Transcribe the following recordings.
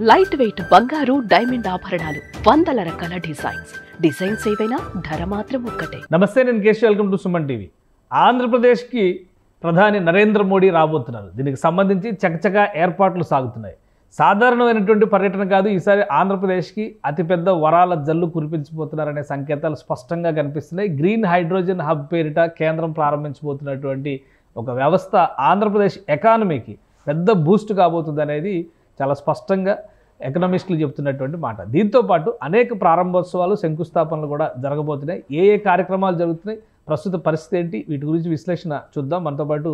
Light weight బంగారు diamond ఆభరణాలు, వందల రకాల డిజైన్స్ ఏవైనా ధర మాత్రం ఒక్కటే. నమస్తే, నేను Keshav. Welcome to Suman TV. ఆంధ్రప్రదేశ్కి ప్రధాని నరేంద్ర మోడీ రాబోతున్నారు. దీనికి సంబంధించి చకచకా ఏర్పాట్లు సాగుతున్నాయి. సాధారణమైనటువంటి పర్యటన కాదు. ఈసారి ఆంధ్రప్రదేశ్కి అతిపెద్ద వరాల జల్లు కురిపించబోతున్నారనే సంకేతాలు స్పష్టంగా కనిపిస్తున్నాయి. గ్రీన్ హైడ్రోజన్ హబ్ పేరిట కేంద్రం ప్రారంభించబోతున్నటువంటి ఒక వ్యవస్థ ఆంధ్రప్రదేశ్ ఎకానమీకి పెద్ద బూస్ట్ కాబోతుంది అనేది చాలా స్పష్టంగా ఎకనామిస్టులు చెప్తున్నటువంటి మాట. దీంతోపాటు అనేక ప్రారంభోత్సవాలు, శంకుస్థాపనలు కూడా జరగబోతున్నాయి. ఏ కార్యక్రమాలు జరుగుతున్నాయి, ప్రస్తుత పరిస్థితి ఏంటి, వీటి గురించి విశ్లేషణ చూద్దాం. మనతో పాటు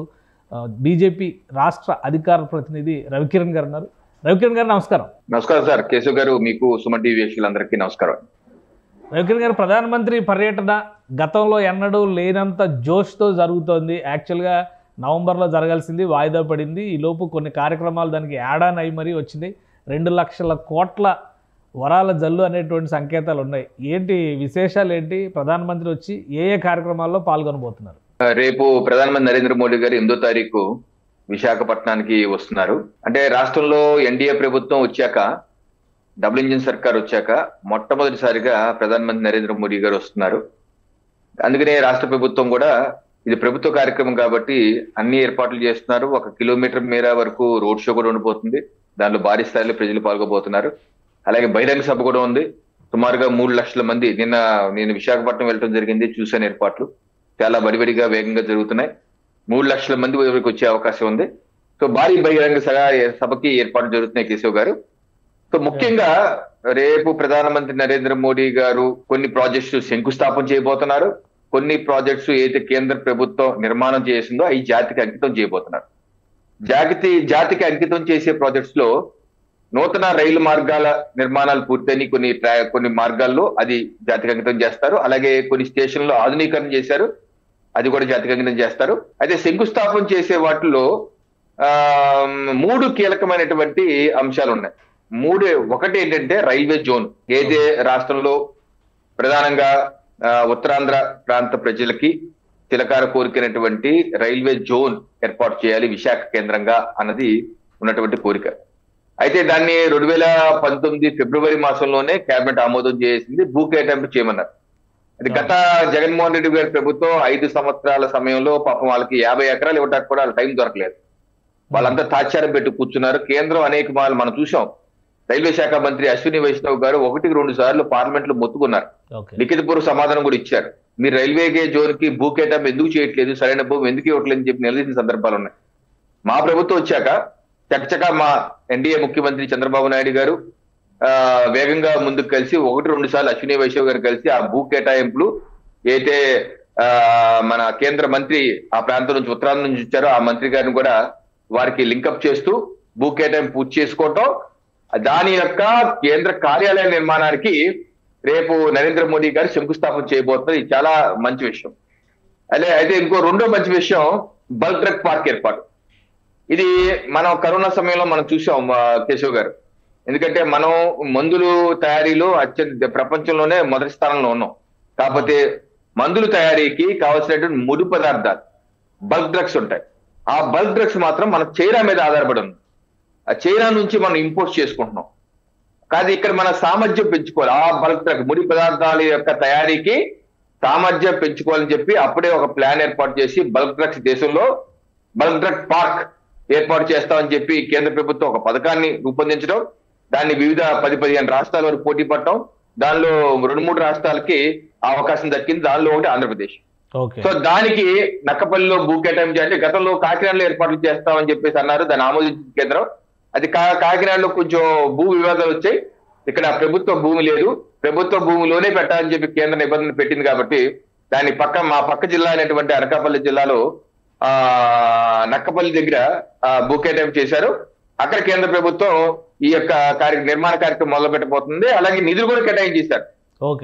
బీజేపీ రాష్ట్ర అధికార ప్రతినిధి రవికిరణ్ గారు ఉన్నారు. రవికిరణ్ గారు నమస్కారం. నమస్కారం సార్. కేశవ్ గారు, మీకు సుమన్ టీవీ వీక్షకులందరికీ నమస్కారం. రవికిరణ్ గారు, ప్రధానమంత్రి పర్యటన గతంలో ఎన్నడూ లేనంత జోష్తో జరుగుతోంది. యాక్చువల్గా నవంబర్లో జరగాల్సింది వాయిదా పడింది. ఈలోపు కొన్ని కార్యక్రమాలు దానికి యాడ్ ఆన్ అయ్యి మరీ వచ్చినాయి. 2 లక్షల కోట్ల వరాల జల్లు అనేటువంటి సంకేతాలు ఉన్నాయి. ఏంటి విశేషాలు ఏంటి? ప్రధానమంత్రి వచ్చి ఏ కార్యక్రమాల్లో పాల్గొనబోతున్నారు? రేపు ప్రధానమంత్రి నరేంద్ర మోడీ గారు 8వ తారీఖు విశాఖపట్నానికి వస్తున్నారు. అంటే రాష్ట్రంలో ఎన్డీఏ ప్రభుత్వం వచ్చాక, డబుల్ ఇంజిన్ సర్కార్ వచ్చాక మొట్టమొదటిసారిగా ప్రధానమంత్రి నరేంద్ర మోడీ గారు వస్తున్నారు. అందుకనే రాష్ట్ర ప్రభుత్వం కూడా ఇది ప్రభుత్వ కార్యక్రమం కాబట్టి అన్ని ఏర్పాట్లు చేస్తున్నారు. 1 కిలోమీటర్ మేర వరకు రోడ్ షో కూడా ఉండిపోతుంది. దానిలో భారీ స్థాయిలో ప్రజలు పాల్గొబోతున్నారు. అలాగే బహిరంగ సభ కూడా ఉంది. సుమారుగా 3 లక్షల మంది. నేను విశాఖపట్నం వెళ్ళడం జరిగింది, చూశాను. ఏర్పాట్లు చాలా బడిబడిగా వేగంగా జరుగుతున్నాయి. 3 లక్షల మంది వరకు వచ్చే అవకాశం ఉంది. సో భారీ బహిరంగ సభకి ఏర్పాట్లు జరుగుతున్నాయి కేశవ్ గారు. సో ముఖ్యంగా రేపు ప్రధానమంత్రి నరేంద్ర మోడీ గారు కొన్ని ప్రాజెక్ట్స్ శంకుస్థాపన చేయబోతున్నారు. కొన్ని ప్రాజెక్ట్స్ ఏదైతే కేంద్ర ప్రభుత్వం నిర్మాణం చేసిందో అవి జాతికి అంకితం చేయబోతున్నారు. జాతికి అంకితం చేసే ప్రాజెక్ట్స్ లో నూతన రైలు మార్గాల నిర్మాణాలు పూర్తయిన కొన్ని మార్గాల్లో అది జాతికి అంకితం చేస్తారు. అలాగే కొన్ని స్టేషన్లో ఆధునీకరణ చేశారు, అది కూడా జాతికి అంకితం చేస్తారు. అయితే శంకుస్థాపన చేసే వాటిలో 3 కీలకమైనటువంటి అంశాలు ఉన్నాయి. ఒకటి ఏంటంటే రైల్వే జోన్. ఏదైతే రాష్ట్రంలో ప్రధానంగా ఉత్తరాంధ్ర ప్రాంత ప్రజలకి చిలకార కోరికైనటువంటి రైల్వే జోన్ ఏర్పాటు చేయాలి విశాఖ కేంద్రంగా అన్నది ఉన్నటువంటి కోరిక. అయితే దాన్ని 2019 ఫిబ్రవరి మాసంలోనే కేబినెట్ ఆమోదం చేసింది. భూ కేటాయింపు చేయమన్నారు. అది గత జగన్మోహన్ రెడ్డి గారి ప్రభుత్వం 5 సంవత్సరాల సమయంలో పాపం వాళ్ళకి 50 ఎకరాలు ఇవ్వడానికి కూడా వాళ్ళ టైం దొరకలేదు. వాళ్ళంతా తాత్సారం పెట్టి కూర్చున్నారు. కేంద్రం అనేక మార్లు మనం చూసాం. రైల్వే శాఖ మంత్రి అశ్విని వైష్ణవ్ గారు 1-2 సార్లు పార్లమెంట్ లో మొత్తుకున్నారు. లిఖితపూర్వ సమాధానం కూడా ఇచ్చారు. మీరు రైల్వే జోన్ కి భూ కేటాయింపు ఎందుకు చేయట్లేదు, సరైన భూమి ఎందుకు ఇవ్వట్లేదని చెప్పి నిలదీసిన సందర్భాలు ఉన్నాయి. మా ప్రభుత్వం వచ్చాక చకచకా మా ఎన్డీఏ ముఖ్యమంత్రి చంద్రబాబు నాయుడు గారు వేగంగా ముందుకు కలిసి 1-2 సార్లు అశ్విని వైష్ణవ్ గారు కలిసి ఆ భూ కేటాయింపులు అయితే మన కేంద్ర మంత్రి ఆ ప్రాంతం నుంచి ఉత్తరాంధ్ర నుంచి వచ్చారో ఆ మంత్రి గారిని కూడా వారికి లింకప్ చేస్తూ భూ కేటాయింపు పూర్తి చేసుకోవటం, దాని యొక్క కేంద్ర కార్యాలయ నిర్మాణానికి రేపు నరేంద్ర మోడీ గారు శంకుస్థాపన చేయబోతున్నారు. ఇది చాలా మంచి విషయం. అయితే ఇంకో రెండో మంచి విషయం బల్క్ డ్రగ్ పార్క్ ఏర్పాటు. ఇది మనం కరోనా సమయంలో మనం చూసాం కేశవ్ గారు. ఎందుకంటే మనం మందులు తయారీలో ప్రపంచంలోనే మొదటి స్థానంలో ఉన్నాం. కాకపోతే మందుల తయారీకి కావాల్సినటువంటి ముడి పదార్థాలు బల్క్ డ్రగ్స్ ఉంటాయి. ఆ బల్క్ డ్రగ్స్ మాత్రం మన చైనా మీద ఆధారపడి ఉంది. ఆ చైనా నుంచి మనం ఇంపోర్ట్ చేసుకుంటున్నాం. కానీ ఇక్కడ మన సామర్థ్యం పెంచుకోవాలి. ఆ బల్క్ డ్రగ్ ముడి పదార్థాల యొక్క తయారీకి సామర్థ్యం పెంచుకోవాలని చెప్పి అప్పుడే ఒక ప్లాన్ ఏర్పాటు చేసి బల్క్ డ్రగ్స్ దేశంలో బల్క్ డ్రగ్ పార్క్ ఏర్పాటు చేస్తామని చెప్పి కేంద్ర ప్రభుత్వం ఒక పథకాన్ని రూపొందించడం, దాన్ని వివిధ 10-15 రాష్ట్రాల వరకు పోటీ పడటం, దానిలో 2-3 రాష్ట్రాలకి అవకాశం దక్కింది. దానిలో ఒకటి ఆంధ్రప్రదేశ్. సో దానికి నక్కపల్లిలో భూ కేటాయింపు చేయాలి. గతంలో కాకినాడలో ఏర్పాట్లు చేస్తామని చెప్పేసి అన్నారు. దాన్ని ఆమోదించిన కేంద్రం. అది కాకినాడలో కొంచెం భూ వివాదాలు వచ్చాయి. ఇక్కడ ప్రభుత్వ భూమి లేదు, ప్రభుత్వ భూమిలోనే పెట్టాలని చెప్పి కేంద్ర నిబంధనలు పెట్టింది. కాబట్టి దాని మా పక్క జిల్లా అయినటువంటి అనకాపల్లి జిల్లాలో నక్కపల్లి దగ్గర భూ కేటాయింపు చేశారు. అక్కడ కేంద్ర ప్రభుత్వం ఈ యొక్క నిర్మాణ కార్యక్రమం మొదలు పెట్టబోతుంది. అలాగే నిధులు కూడా కేటాయించేశారు.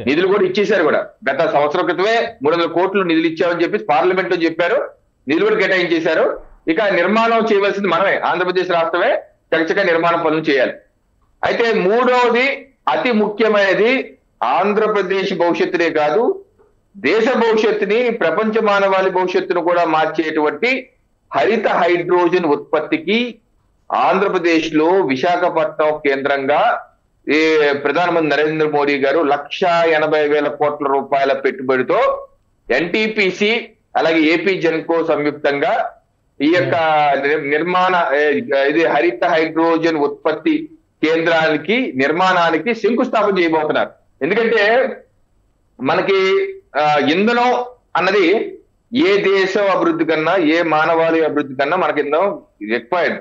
నిధులు కూడా ఇచ్చేశారు కూడా. గత సంవత్సరం క్రితమే 300 కోట్లు నిధులు ఇచ్చామని చెప్పి పార్లమెంట్ లో చెప్పారు. నిధులు కూడా కేటాయించేశారు. ఇక నిర్మాణం చేయవలసింది మనమే, ఆంధ్రప్రదేశ్ రాష్ట్రమే చకచకా నిర్మాణ పనులు చేయాలి. అయితే మూడవది అతి ముఖ్యమైనది, ఆంధ్రప్రదేశ్ భవిష్యత్తునే కాదు దేశ భవిష్యత్తుని, ప్రపంచ మానవాళి భవిష్యత్తును కూడా మార్చేటువంటి హరిత హైడ్రోజన్ ఉత్పత్తికి ఆంధ్రప్రదేశ్ లో విశాఖపట్నం కేంద్రంగా ఈ ప్రధానమంత్రి నరేంద్ర మోడీ గారు 1,80,000 కోట్ల రూపాయల పెట్టుబడితో ఎన్టీపీసీ అలాగే ఏపీ జెన్కో సంయుక్తంగా ఈ యొక్క నిర్మాణ ఇది హరిత హైడ్రోజన్ ఉత్పత్తి కేంద్రానికి నిర్మాణానికి శంకుస్థాపన చేయబోతున్నారు. ఎందుకంటే మనకి ఇంధనం అన్నది ఏ దేశం అభివృద్ధి కన్నా ఏ మానవాళి అభివృద్ధి కన్నా మనకి ఇంధనం రిక్వైర్డ్,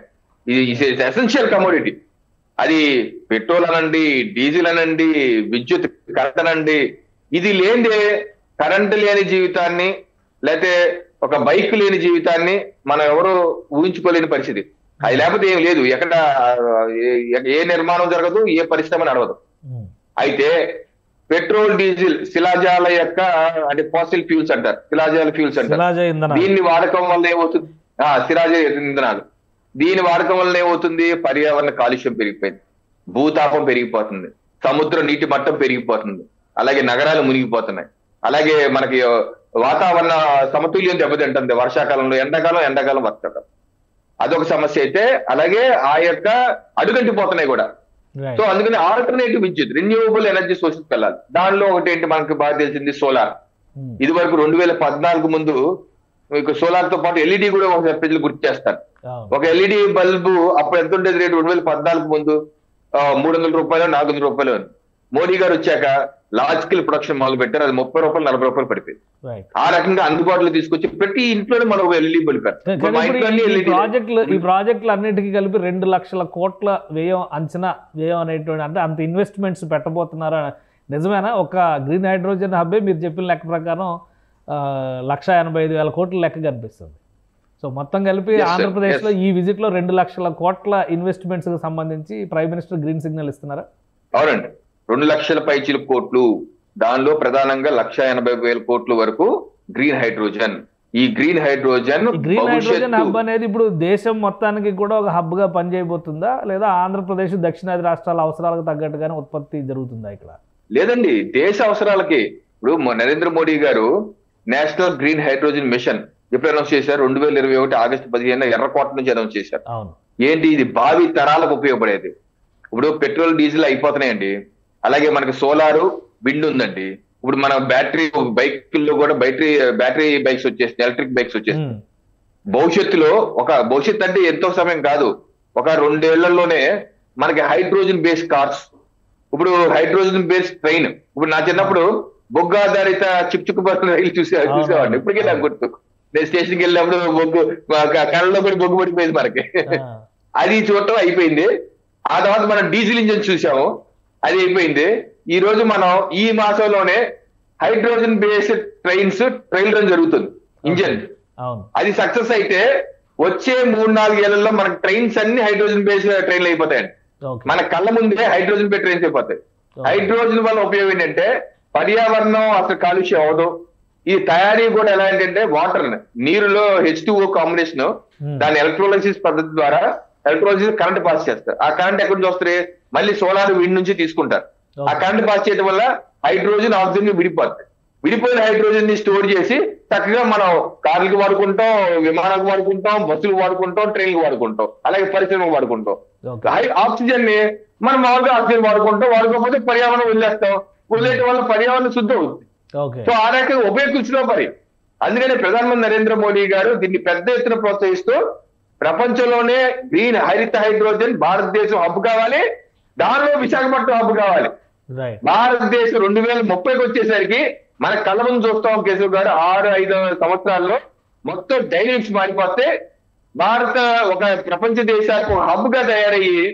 ఇది ఎసెన్షియల్ కమోడిటీ. అది పెట్రోల్ అనండి, డీజిల్ అనండి, విద్యుత్ కరెంట్ అనండి, ఇది లేదే కరెంట్ లేని జీవితాన్ని లేకపోతే ఒక బైక్ లేని జీవితాన్ని మనం ఎవరు ఊహించుకోలేని పరిస్థితి. అది లేకపోతే ఏం లేదు, ఎక్కడ ఏ నిర్మాణం జరగదు, ఏ పరిశ్రమ నడవదు. అయితే పెట్రోల్ డీజిల్ శిలాజాల యొక్క అంటే ఫాసిల్ ఫ్యూల్స్ అంటారు, శిలాజాల ఫ్యూల్స్ అంటారు. దీన్ని వాడకం వల్ల ఏమవుతుంది, శిలాజ ఇంధనాలు, దీని వాడకం వల్ల ఏమవుతుంది, పర్యావరణ కాలుష్యం పెరిగిపోయింది, భూతాపం పెరిగిపోతుంది, సముద్ర నీటి మట్టం పెరిగిపోతుంది, అలాగే నగరాలు మునిగిపోతున్నాయి, అలాగే మనకి వాతావరణ సమతుల్యం దెబ్బతింటుంది. వర్షాకాలంలో ఎండాకాలం వర్షాకాలం, అదొక సమస్య అయితే. అలాగే ఆ యొక్క అడుగంటిపోతున్నాయి కూడా. సో అందుకని ఆల్టర్నేటివ్ విద్యుత్, రెన్యూవబుల్ ఎనర్జీ సోర్సెస్ వెళ్ళాలి. దానిలో ఒకటి ఏంటి మనకు బాగా తెలిసింది, సోలార్. ఇది వరకు 2014 ముందు మీకు సోలార్ తో పాటు ఎల్ఈడి కూడా ఒకసారి ప్రజలు గుర్తు చేస్తారు. ఒక ఎల్ఈడి బల్బు అప్పుడు ఎంత ఉండేది రేటు 2014 ముందు 300 రూపాయలు 400 రూపాయలు. మోడీ గారు వచ్చాక లార్జ్ స్కేల్ ప్రొడక్షన్ మొదలు పెట్టారు, అది 30 రూపాయలు 40 రూపాయలు పడిపోయింది. ఆ రకంగా అందుబాటులో తీసుకొచ్చి ప్రతి ఇంట్లోనే మనం ఒక ఎల్ఈడి బల్బ్. ఈ ప్రాజెక్టులు అన్నిటికీ కలిపి 2 లక్షల కోట్ల వ్యయం, అంచనా వ్యయం అనేటువంటి, అంటే అంత ఇన్వెస్ట్మెంట్స్ పెట్టబోతున్నారా? నిజమేనా? ఒక గ్రీన్ హైడ్రోజన్ హబ్బే మీరు చెప్పిన లెక్క ప్రకారం 1,85,000 కోట్ల లెక్క కనిపిస్తుంది. సో మొత్తం కలిపి ఆంధ్రప్రదేశ్లో ఈ విజిట్లో 2 లక్షల కోట్ల ఇన్వెస్ట్మెంట్స్ కి సంబంధించి ప్రైమ్ మినిస్టర్ గ్రీన్ సిగ్నల్ ఇస్తున్నారా? అవునండి, 2 లక్షల పైచిలు కోట్లు, దానిలో ప్రధానంగా 1,80,000 కోట్ల వరకు గ్రీన్ హైడ్రోజన్. ఈ గ్రీన్ హైడ్రోజన్ హబ్ అనేది ఇప్పుడు దేశం మొత్తానికి కూడా ఒక హబ్ గా పనిచేయబోతుందా, లేదా ఆంధ్రప్రదేశ్ దక్షిణాది రాష్ట్రాల అవసరాలకు తగ్గట్టుగానే ఉత్పత్తి జరుగుతుందా ఇక్కడ? లేదండి, దేశ అవసరాలకి. ఇప్పుడు నరేంద్ర మోడీ గారు నేషనల్ గ్రీన్ హైడ్రోజన్ మిషన్ ఎప్పుడు అనౌన్స్ చేశారు? 2021 ఆగస్టు 15 ఎర్రకోట నుంచి అనౌన్స్ చేశారు. ఏంటి ఇది? భావి తరాలకు ఉపయోగపడేది. ఇప్పుడు పెట్రోల్ డీజిల్ అయిపోతున్నాయండి, అలాగే మనకి సోలారు విండ్ ఉందండి. ఇప్పుడు మన బ్యాటరీ బైక్ల్లో కూడా బ్యాటరీ బైక్స్ వచ్చేస్తాయి, ఎలక్ట్రిక్ బైక్స్ వచ్చేస్తాయి. భవిష్యత్తు అంటే ఎంతో సమయం కాదు, ఒక 2 ఏళ్లలోనే మనకి హైడ్రోజన్ బేస్డ్ కార్స్, ఇప్పుడు హైడ్రోజన్ బేస్డ్ ట్రైన్. ఇప్పుడు నా చిన్నప్పుడు బొగ్గు ఆధారిత చిక్చుక్కు బస్సు రైలు చూసేవాడిని. ఇప్పటికే నాకు గుర్తు, నేను స్టేషన్కి వెళ్ళినప్పుడు బొగ్గు కళ్ళలో కూడా బొగ్గు పడిపోయింది మనకి. అది చూడటం అయిపోయింది. ఆ తర్వాత మనం డీజిల్ ఇంజన్ చూసాము, అది అయిపోయింది. ఈ రోజు మనం ఈ మాసంలోనే హైడ్రోజన్ బేస్డ్ ట్రైల్ రన్ జరుగుతుంది, ఇంజన్. అది సక్సెస్ అయితే వచ్చే 3-4 ఏళ్లలో మనకి ట్రైన్స్ అన్ని హైడ్రోజన్ బేస్డ్ ట్రైన్లు అయిపోతాయండి. మన కళ్ళ ముందే హైడ్రోజన్ బేస్డ్ ట్రైన్స్ అయిపోతాయి. హైడ్రోజన్ వల్ల ఉపయోగం ఏంటంటే పర్యావరణం అసలు కాలుష్యం అవదు. ఈ తయారీ కూడా ఎలా ఏంటంటే వాటర్, నీరులో H2O కాంబినేషన్, దాని ఎలక్ట్రోలైసిస్ పద్ధతి ద్వారా ఎలక్ట్రోలైసిస్ కరెంట్ పాస్ చేస్తారు. ఆ కరెంట్ ఎక్కడి నుంచి వస్తుంది? మళ్ళీ సోలార్ విండ్ నుంచి తీసుకుంటారు. ఆ కరెంట్ పాస్ చేయడం వల్ల హైడ్రోజన్ ఆక్సిజన్ విడిపోతుంది. విడిపోయిన హైడ్రోజన్ ని స్టోర్ చేసి చక్కగా మనం కార్లకు వాడుకుంటాం, విమానాలకు వాడుకుంటాం, బస్సులకు వాడుకుంటాం, ట్రైన్లకు వాడుకుంటాం, అలాగే పరిశ్రమకు వాడుకుంటాం. ఆక్సిజన్ ని మనం మామూలుగా ఆక్సిజన్ వాడుకోకపోతే పర్యావరణం వదిలేయటం వల్ల పర్యావరణం శుద్ధం అవుతుంది. సో ఆ రకంగా ఉపయోగించడం మరి. అందుకనే ప్రధానమంత్రి నరేంద్ర మోడీ గారు దీన్ని పెద్ద ఎత్తున ప్రోత్సహిస్తూ ప్రపంచంలోనే గ్రీన్ హరిత హైడ్రోజన్ భారతదేశం హబ్ కావాలి, దానిలో విశాఖపట్నం హబ్ కావాలి. భారతదేశం 2030కి వచ్చేసరికి మన కళ్ళ ముందు చూస్తాం కేశవ్ గారు, 6-5 సంవత్సరాల్లో మొత్తం డైనమిక్స్ మారిపోతే భారత ఒక ప్రపంచ దేశాలకు హబ్ గా తయారయ్యి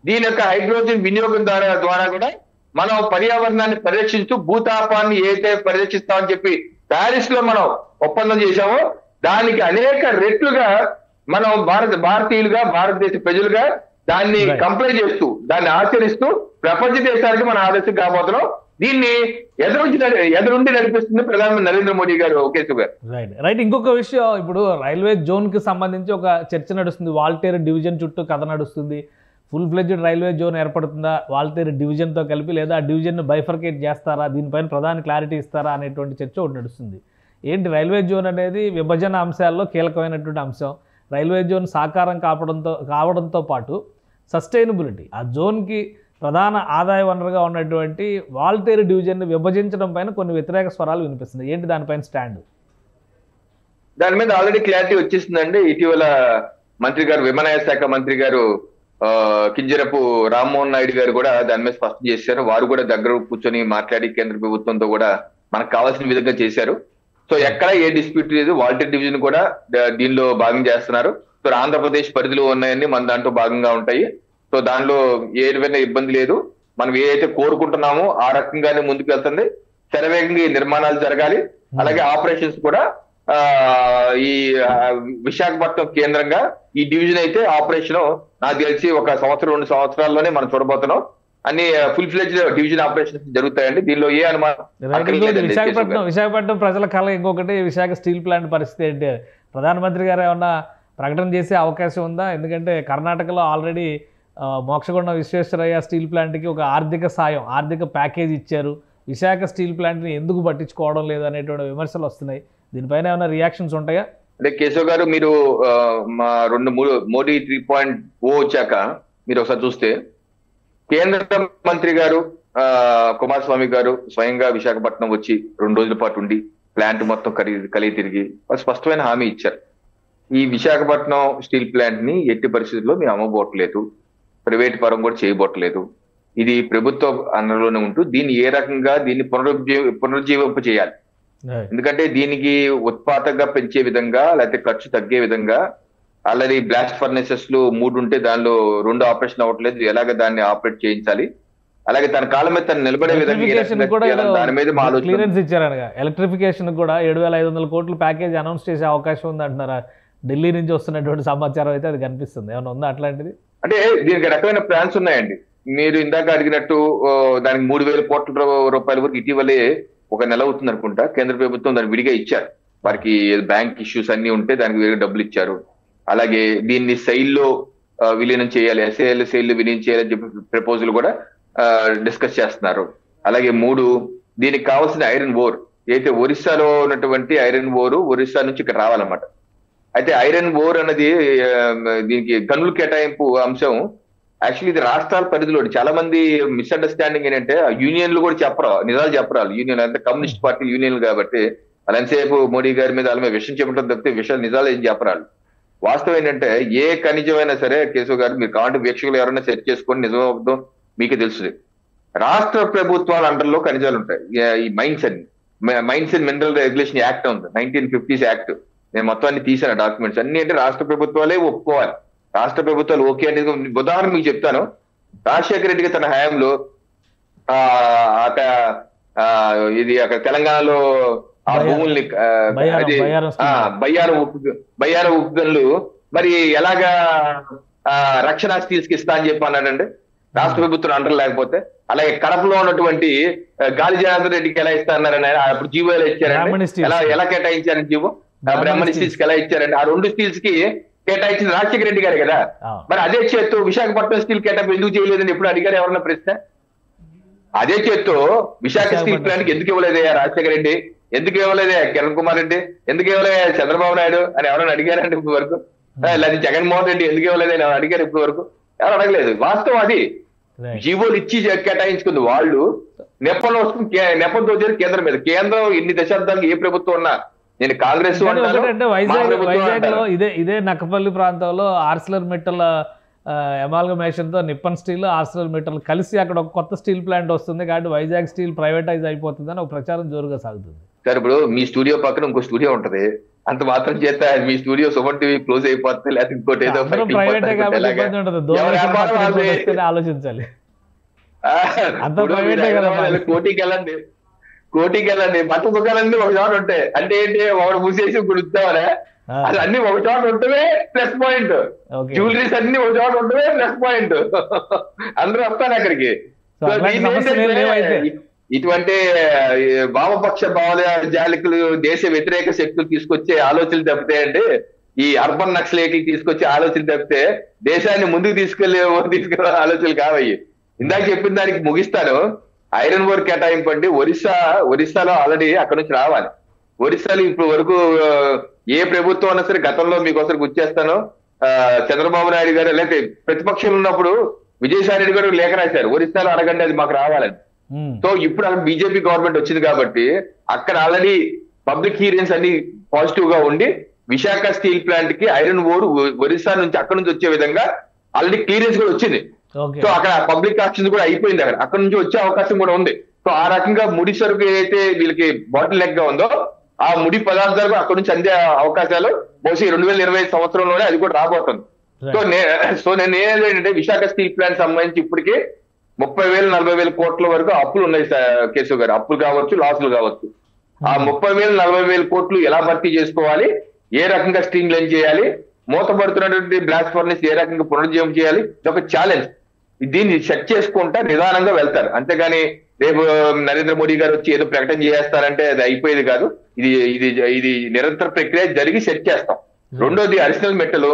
దీని యొక్క హైడ్రోజన్ వినియోగం ద్వారా కూడా మనం పర్యావరణాన్ని పరిరక్షిస్తూ భూతాపాన్ని ఏదైతే పరిరక్షిస్తామని చెప్పి ప్యారిస్ లో మనం ఒప్పందం చేశామో దానికి అనేక రెట్లుగా మనం భారతీయులుగా భారతదేశ ప్రజలుగా దాన్ని కంప్లై చేస్తూ దాన్ని ఆచరిస్తూ ప్రపంచ దేశానికి మన ఆదర్శం కాబోతున్నాం. దీన్ని ఎదురుండి నడిపిస్తుంది ప్రధానమంత్రి నరేంద్ర మోడీ గారు. కేశవ్ గారు రైట్. ఇంకొక విషయం, ఇప్పుడు రైల్వే జోన్ కి సంబంధించి ఒక చర్చ నడుస్తుంది. వాల్టేరు డివిజన్ చుట్టూ కథ నడుస్తుంది. ఫుల్ ఫ్లెడ్జ్డ్ రైల్వే జోన్ ఏర్పడుతుందా వాల్టేరు డివిజన్తో కలిపి, లేదా ఆ డివిజన్ను బైఫర్కేట్ చేస్తారా, దీనిపైన ప్రధాని క్లారిటీ ఇస్తారా అనేటువంటి చర్చ ఒకటి నడుస్తుంది. ఏంటి రైల్వే జోన్ అనేది విభజన అంశాల్లో కీలకమైనటువంటి అంశం. రైల్వే జోన్ సాకారం కావడంతో పాటు సస్టైనబిలిటీ, ఆ జోన్కి ప్రధాన ఆదాయ వనరుగా ఉన్నటువంటి వాల్తేరు డివిజన్ని విభజించడం పైన కొన్ని వ్యతిరేక స్వరాలు వినిపిస్తుంది. ఏంటి దానిపైన స్టాండ్? దాని మీద ఆల్రెడీ క్లారిటీ వచ్చేసిందండి. ఇటీవల మంత్రి గారు, విమానయాన శాఖ మంత్రి గారు కింజరపు రామ్మోహన్ నాయుడు గారు కూడా దాని మీద స్పష్టం చేశారు. వారు కూడా దగ్గర కూర్చొని మాట్లాడి కేంద్ర ప్రభుత్వంతో కూడా మనకు కావాల్సిన విధంగా చేశారు. సో ఎక్కడ ఏ డిస్ప్యూట్ లేదు. వాల్టేర్ డివిజన్ కూడా దీనిలో భాగం చేస్తున్నారు. సో ఆంధ్రప్రదేశ్ పరిధిలో ఉన్నాయని మన దాంట్లో భాగంగా ఉంటాయి. సో దానిలో ఏ విధంగా ఇబ్బంది లేదు. మనం ఏదైతే కోరుకుంటున్నామో ఆ రకంగానే ముందుకు వెళ్తుంది. శరవేగంగా ఈ నిర్మాణాలు జరగాలి. అలాగే ఆపరేషన్స్ కూడా ఈ విశాఖపట్నం కేంద్రంగా ఈ డివిజన్ అయితే ఆపరేషన్ నాకు తెలిసి 1 సంవత్సరం 2 సంవత్సరాల్లోనే మనం చూడబోతున్నాం. అన్ని ఫుల్ ఫ్లెడ్జ్ డివిజన్ ఆపరేషన్స్ జరుగుతాయండి. దీనిలో ఏ అనుమానం. విశాఖపట్నం ప్రజల కళ ఇంకొకటి, విశాఖ స్టీల్ ప్లాంట్ పరిస్థితి ఏంటి? ప్రధానమంత్రి గారు ఏమన్నా ప్రకటన చేసే అవకాశం ఉందా? ఎందుకంటే కర్ణాటకలో ఆల్రెడీ మోక్షగుండ విశ్వేశ్వరయ్య స్టీల్ ప్లాంట్కి ఒక ఆర్థిక ప్యాకేజ్ ఇచ్చారు. విశాఖ స్టీల్ ప్లాంట్ని ఎందుకు పట్టించుకోవడం లేదు అనేటువంటి విమర్శలు వస్తున్నాయి. దీనిపైన ఏమైనా రియాక్షన్స్ ఉంటాయా? అంటే కేశవ్ గారు, మీరు మా మోడీ 3.0 వచ్చాక మీరు ఒకసారి చూస్తే కేంద్ర మంత్రి గారు కుమారస్వామి గారు స్వయంగా విశాఖపట్నం వచ్చి 2 రోజుల పాటు ఉండి ప్లాంట్ మొత్తం కలిగి తిరిగి స్పష్టమైన హామీ ఇచ్చారు. ఈ విశాఖపట్నం స్టీల్ ప్లాంట్ ని ఎట్టి పరిస్థితుల్లో మేము అమ్మబోట్లేదు, ప్రైవేట్ పరం కూడా చేయబోట్లేదు. ఇది ప్రభుత్వ అన్నలోనే ఉంటూ దీన్ని ఏ రకంగా దీన్ని పునరుజ్జీవింప చేయాలి. ఎందుకంటే దీనికి ఉత్పాదకంగా పెంచే విధంగా, లేకపోతే ఖర్చు తగ్గే విధంగా ఆల్రెడీ బ్లాస్ట్ ఫర్నేసెస్ లో 3 ఉంటే దానిలో 2 ఆపరేషన్ అవ్వట్లేదు. ఎలాగ దాన్ని ఆపరేట్ చేయించాలి, అలాగే తన కాళ్ళ మీద తను నిలబడే విధంగా దాని మీద క్లియరెన్స్ ఇచ్చారనగా. ఎలక్ట్రిఫికేషన్ కూడా 7,500 కోట్ల ప్యాకేజ్ అనౌన్స్ చేసే అవకాశం ఉంది అంటున్నారా? ఢిల్లీ నుంచి వస్తున్నటువంటి సమాచారం అయితే అది కనిపిస్తుంది. ఏమైనా ఉందా అట్లాంటిది? అంటే దీనికి రకమైన ప్లాన్స్ ఉన్నాయండి. మీరు ఇందాక అడిగినట్టు దానికి 3,000 కోట్ల రూపాయల వరకు ఇటీవలే 1 నెల అవుతుంది అనుకుంటా కేంద్ర ప్రభుత్వం దాన్ని విడిగా ఇచ్చారు. వారికి బ్యాంక్ ఇష్యూస్ అన్ని ఉంటే దానికి వేరే డబ్బులు ఇచ్చారు. అలాగే దీన్ని శైల్లో విలీనం చేయాలి, ఎస్ఏఎల్ శైల్లో విలీనం చేయాలని చెప్పి ప్రపోజల్ కూడా డిస్కస్ చేస్తున్నారు. అలాగే 3 దీనికి కావాల్సిన ఐరన్ ఓర్, అయితే ఒరిస్సాలో ఉన్నటువంటి ఐరన్ ఓరు ఒరిస్సా నుంచి ఇక్కడ రావాలన్నమాట. అయితే ఐరన్ ఓర్ అన్నది దీనికి గనులు కేటాయింపు అంశం యాక్చువల్లీ ఇది రాష్ట్రాల పరిధిలో. చాలా మంది మిస్అండర్స్టాండింగ్ ఏంటంటే యూనియన్లు కూడా నిజాలు చెప్పరాలు. యూనియన్ అంటే కమ్యూనిస్ట్ పార్టీ యూనియన్లు కాబట్టి అలాంటిసేపు మోడీ గారి మీద వాళ్ళ విషయం చెప్పడం తప్పితే నిజాలు ఏం చెప్పరాలు. వాస్తవం ఏంటంటే ఏ ఖనిజమైనా సరే కేశవ్ గారు, మీరు కావాలంటే వీక్షకులు ఎవరైనా సెర్చ్ చేసుకొని నిజం అబద్ధం మీకే తెలుస్తుంది. రాష్ట్ర ప్రభుత్వాల అండర్లో ఖనిజాలు ఉంటాయి. ఈ mines and mineral regulation act ఉంది, 1950s యాక్ట్. నేను మొత్తం అన్ని తీసాను డాక్యుమెంట్స్ అన్ని. అంటే రాష్ట్ర ప్రభుత్వాలే ఒప్పుకోవాలి. రాష్ట్ర ప్రభుత్వాలు ఓకే అనేది ఉదాహరణ మీకు చెప్తాను. రాజశేఖర రెడ్డి తన హయాంలో ఇది అక్కడ తెలంగాణలో ఆ భూముల్ని బయ్యార ఉప్పు గనులు మరి ఎలాగా రక్షణ స్టీల్స్ కి ఇస్తా అని చెప్పి అన్నాడండి రాష్ట్ర ప్రభుత్వం అండర్ లేకపోతే. అలాగే కడపలో ఉన్నటువంటి గాలి జనార్దన్ రెడ్డికి ఎలా ఇస్తా అన్నారని అప్పుడు జీవో ఎలా ఇచ్చారండి, ఎలా కేటాయించారని జీవో బ్రహ్మణి స్టీల్స్ కి ఎలా ఇచ్చారండి. ఆ 2 స్టీల్స్ కి కేటాయించింది రాజశేఖర రెడ్డి గారు కదా. మరి అదే చేత్తో విశాఖపట్నం స్టీల్ కేటాయింపు ఎందుకు చేయలేదని ఎప్పుడు అడిగారు ఎవరన్నా ప్రశ్న? అదే చేత్తో విశాఖ స్టీల్ ప్లాంట్ కి ఎందుకు ఇవ్వలేదయ్యా రాజశేఖర రెడ్డి, ఎందుకు ఇవ్వలేదే కిరణ్ కుమార్ రెడ్డి, ఎందుకు ఇవ్వలే చంద్రబాబు నాయుడు అని ఎవరైనా అడిగారంటే ఇప్పుడు వరకు? లేదా జగన్మోహన్ రెడ్డి ఎందుకు ఇవ్వలేదు అని అడిగారు ఇప్పుడు వరకు? ఎవరు అడగలేదు. వాస్తవం అది. జీవోలు ఇచ్చి కేటాయించుకుంది వాళ్ళు. నెపంలో వస్తుంది, నెపంతో వచ్చేది కేంద్రం మీద. కేంద్రం ఎన్ని దశాబ్దాలకు ఏ ప్రభుత్వం ఉన్నా, నేను కాంగ్రెస్ అంటే వైజాగ్ లో ఇదే నక్కపల్లి ప్రాంతంలో ఆర్సిలర్ మెటల్ ఎమాల్గమేషన్ తో నిప్పన్ స్టీల్ ఆర్సిలర్ మెటల్ కలిసి అక్కడ ఒక కొత్త స్టీల్ ప్లాంట్ వస్తుంది కాబట్టి వైజాగ్ స్టీల్ ప్రైవేటైజ్ అయిపోతుందని ఒక ప్రచారం జోరుగా సాగుతుంది. సార్ ఇప్పుడు మీ స్టూడియో పక్కన ఇంకో స్టూడియో ఉంటది, అంత మాత్రం చేత మీ స్టూడియో సుమన్ టీవీ క్లోజ్ అయిపోతుంది, లేకపోతే ఇంకోటి ఏదో ప్రైవేటే కాబట్టి ఇబ్బంది ఉంటుంది. ఆలోచించాలి. అంత ప్రైవేటే కదా. కోటికి వెళ్ళండి బట్ట దుకాణాలన్నీ ఒక చోట ఉంటాయి. అంటే ఏంటి, ఒకటి మూసేసి ఇప్పుడు ఇస్తామనే, అది అన్ని ఒక చోట ఉంటమే ప్లస్ పాయింట్. జ్యువెలరీస్ అన్ని ఒక చోట ఉంటమే ప్లస్ పాయింట్. అందరూ వస్తాను అక్కడికి. ఇటువంటి వామపక్ష భావజాలికులు, దేశ వ్యతిరేక శక్తులు తీసుకొచ్చే ఆలోచనలు తప్పితే అండి, ఈ అర్బన్ నక్సలైట్లు తీసుకొచ్చే ఆలోచనలు తప్పితే దేశాన్ని ముందుకు తీసుకెళ్లే ఆలోచనలు కావయ్యి. ఇందాక చెప్పిన దానికి ముగిస్తాను. ఐరన్ ఓర్ కేటాయింపు అండి. ఒరిస్సాలో ఆల్రెడీ అక్కడ నుంచి రావాలి. ఒరిస్సాలో ఇప్పుడు వరకు ఏ ప్రభుత్వం అన్నా సరే గతంలో మీకు ఒకసారి గుర్తు చేస్తాను, చంద్రబాబు నాయుడు గారు లేకపోతే ప్రతిపక్షంలో ఉన్నప్పుడు విజయసాయి రెడ్డి గారు లేఖ రాశారు, ఒరిస్సాలో అడగండి అది మాకు రావాలని. సో ఇప్పుడు అక్కడ బీజేపీ గవర్నమెంట్ వచ్చింది కాబట్టి అక్కడ ఆల్రెడీ పబ్లిక్ హీరింగ్స్ అన్ని పాజిటివ్ గా ఉండి విశాఖ స్టీల్ ప్లాంట్ కి ఐరన్ ఓర్ ఒరిస్సా నుంచి అక్కడ నుంచి వచ్చే విధంగా ఆల్రెడీ క్లియరెన్స్ కూడా వచ్చింది. సో అక్కడ పబ్లిక్ ఆక్షన్స్ కూడా అయిపోయింది, అక్కడ నుంచి వచ్చే అవకాశం కూడా ఉంది. సో ఆ రకంగా ముడి సరుకు ఏదైతే వీళ్ళకి బాటిల్ నెక్ గా ఉందో ఆ ముడి పదార్థాలు అక్కడ నుంచి అందే అవకాశాలు బహుశా 2020 సంవత్సరంలోనే అది కూడా రాబోతుంది. సో నేను ఏంటంటే విశాఖ స్టీల్ ప్లాంట్ సంబంధించి ఇప్పటికీ 30,000-40,000 కోట్ల వరకు అప్పులు ఉన్నాయి కేశవ్ గారు. అప్పులు కావచ్చు, లాసులు కావచ్చు. ఆ 30,000-40,000 కోట్లు ఎలా భర్తీ చేసుకోవాలి, ఏ రకంగా స్ట్రీమ్ లైన్ చేయాలి, మూతపడుతున్నటువంటి బ్లాస్ట్ ఫర్నేస్ ఏ రకంగా పునరుజ్జీవం చేయాలి, ఇది ఒక ఛాలెంజ్. దీన్ని సెట్ చేసుకుంటా నిదానంగా వెళ్తారు. అంతేగాని రేపు నరేంద్ర మోడీ గారు వచ్చి ఏదో ప్రకటన చేస్తారంటే అది అయిపోయేది కాదు. ఇది నిరంతర ప్రక్రియ జరిగి సెట్ చేస్తాం. రెండోది అడిషనల్ మెటల్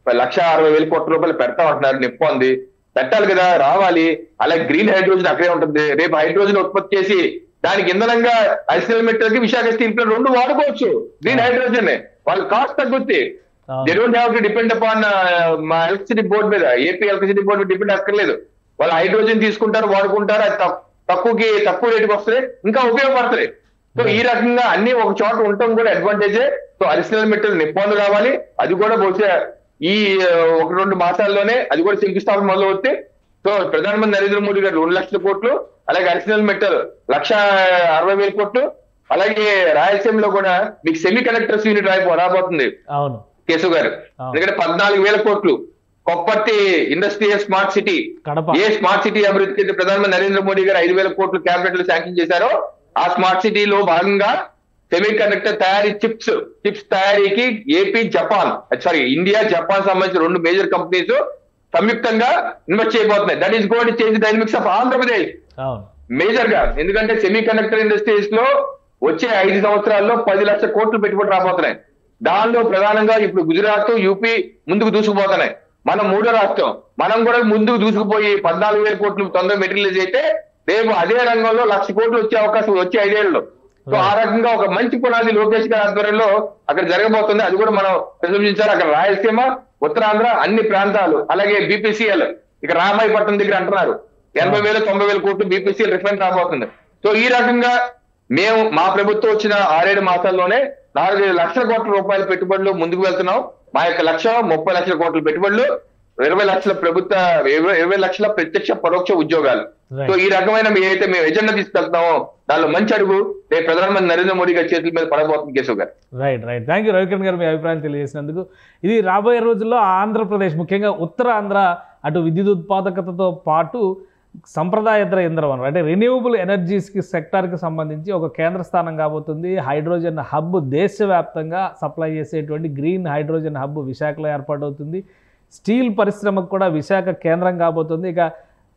1,60,000 కోట్ల రూపాయలు పెడతా ఉంటున్నారు. నిప్పొంది పెట్టాలి కదా, రావాలి. అలాగే గ్రీన్ హైడ్రోజన్ అక్కడే ఉంటుంది. రేపు హైడ్రోజన్ ఉత్పత్తి చేసి దానికి ఇంధనంగా అడిషనల్ మెటల్ కి విశాఖ స్టీల్ ప్లాంట్ 2 వాడుకోవచ్చు. గ్రీన్ హైడ్రోజన్ వాళ్ళ కాస్ట్ తగ్గుద్ది. They don't have to depend upon మా ఎలక్ట్రిసిటీ బోర్డు మీద, ఏపీ ఎలక్ట్రిసిటీ బోర్డు మీద డిపెండ్ అక్కర్లేదు. వాళ్ళు హైడ్రోజన్ తీసుకుంటారు, వాడుకుంటారు. అది తక్కువ రేటుకి వస్తుంది, ఇంకా ఉపయోగపడుతుంది. సో ఈ రకంగా అన్ని ఒక చోట ఉండటం కూడా అడ్వాంటేజే. సో అడిషనల్ మెటల్ నిప్పాన్లు రావాలి. అది కూడా బహుశా ఈ 1-2 మాసాల్లోనే అది కూడా శంకుస్థాపన మొదలవుతుంది. సో ప్రధానమంత్రి నరేంద్ర మోడీ గారు 2 లక్షల కోట్లు, అలాగే అడిషనల్ మెటల్ 1,60,000 కోట్లు, అలాగే రాయలసీమలో కూడా మీకు సెమీ కండక్టర్స్ యూనిట్ రాబోతుంది కేశవ్ గారు. ఎందుకంటే 14,000 కోట్లు కొప్పర్తి ఇండస్ట్రియల్ స్మార్ట్ సిటీ. ఏ స్మార్ట్ సిటీ అభివృద్ధికి అయితే ప్రధానమంత్రి నరేంద్ర మోడీ గారు 5,000 కోట్లు క్యాబినెట్ లో శాంక్షన్ చేశారో ఆ స్మార్ట్ సిటీలో భాగంగా సెమీ కండక్టర్ తయారీ చిప్స్ తయారీకి ఇండియా జపాన్ సంబంధించిన 2 మేజర్ కంపెనీస్ సంయుక్తంగా ఇన్వెస్ట్ చేయబోతున్నాయి. That is going to change the dynamics of Andhra Pradesh major గా. ఎందుకంటే సెమీ కండక్టర్ ఇండస్ట్రీస్ లో వచ్చే 5 సంవత్సరాల్లో 10 లక్షల కోట్లు పెట్టుబడి రాబోతున్నాయి. దానిలో ప్రధానంగా ఇప్పుడు గుజరాత్, యూపీ ముందుకు దూసుకుపోతున్నాయి. మనం 3వ రాష్ట్రం, మనం కూడా ముందుకు దూసుకుపోయి 14,000 కోట్లు తొందరగా మెటీరియలైజ్ అయితే రేపు అదే రంగంలో 1,00,000 కోట్లు వచ్చే అవకాశం వచ్చే 5 ఏళ్లలో. సో ఆ రకంగా ఒక మంచి పునాది లోకేష్ గారి ఆధ్వర్యంలో అక్కడ జరగబోతుంది. అది కూడా మనం ప్రశంసించాలి. అక్కడ రాయలసీమ, ఉత్తరాంధ్ర అన్ని ప్రాంతాలు, అలాగే బీపీసీఎల్ ఇక రామాయపట్నం దగ్గర అంటున్నారు 80,000-90,000 కోట్లు బీపీసీఎల్ రిఫైన్ రాబోతుంది. సో ఈ రకంగా మా ప్రభుత్వం వచ్చిన 6-7 మాసాల్లోనే 4,5 లక్షల కోట్ల రూపాయల పెట్టుబడులు ముందుకు వెళ్తున్నాం. మా యొక్క లక్ష్యం 30 లక్షల కోట్ల పెట్టుబడులు, 20 లక్షల 20 లక్షల ప్రత్యక్ష పరోక్ష ఉద్యోగాలు. సో ఈ రకమైన ఏదైతే మేము ఎజెండా తీసుకెళ్తున్నామో దానిలో మంచి అడుగు రేపు ప్రధానమంత్రి నరేంద్ర మోడీ గారి చేతుల మీద పడబోతుంది కేశవ్ గారు. రైట్. థ్యాంక్ యూ రవికిరణ్ గారు మీ అభిప్రాయం తెలియజేసినందుకు. ఇది రాబోయే రోజుల్లో ఆంధ్రప్రదేశ్, ముఖ్యంగా ఉత్తరాంధ్ర అటు విద్యుత్ ఉత్పాదకతతో పాటు సంప్రదాయేతర ఇంధన వనరు అంటే రెన్యూవబుల్ ఎనర్జీస్కి సెక్టార్కి సంబంధించి ఒక కేంద్ర స్థానం కాబోతుంది. హైడ్రోజన్ హబ్ దేశవ్యాప్తంగా సప్లై చేసేటువంటి గ్రీన్ హైడ్రోజన్ హబ్ విశాఖలో ఏర్పాటవుతుంది. స్టీల్ పరిశ్రమకు కూడా విశాఖ కేంద్రం కాబోతుంది. ఇక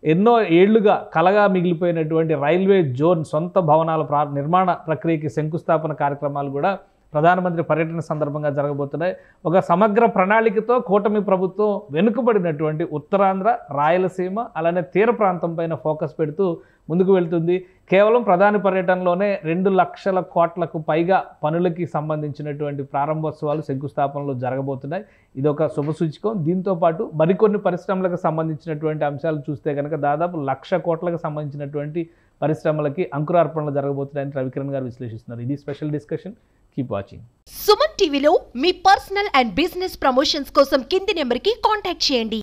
ఎన్నో ఏళ్లుగా కలగా మిగిలిపోయినటువంటి రైల్వే జోన్ సొంత భవనాల నిర్మాణ ప్రక్రియకి శంకుస్థాపన కార్యక్రమాలు కూడా ప్రధానమంత్రి పర్యటన సందర్భంగా జరగబోతున్నాయి. ఒక సమగ్ర ప్రణాళికతో కూటమి ప్రభుత్వం వెనుకబడినటువంటి ఉత్తరాంధ్ర, రాయలసీమ అలానే తీర ప్రాంతం పైన ఫోకస్ పెడుతూ ముందుకు వెళ్తుంది. కేవలం ప్రధాని పర్యటనలోనే 2 లక్షల కోట్లకు పైగా పనులకి సంబంధించినటువంటి ప్రారంభోత్సవాలు శంకుస్థాపనలు జరగబోతున్నాయి. ఇది ఒక శుభసూచకం. దీంతోపాటు మరికొన్ని పరిశ్రమలకు సంబంధించినటువంటి అంశాలు చూస్తే కనుక దాదాపు 1,00,000 కోట్లకు సంబంధించినటువంటి పరిశ్రమలకి అంకురార్పణలు జరగబోతున్నాయని రవికిరణ్ గారు విశ్లేషిస్తున్నారు. ఇది special discussion. Keep watching. Suman టీవీలో మీ పర్సనల్ అండ్ బిజినెస్ ప్రమోషన్స్ కోసం కింది నెంబర్కి కాంటాక్ట్ చేయండి.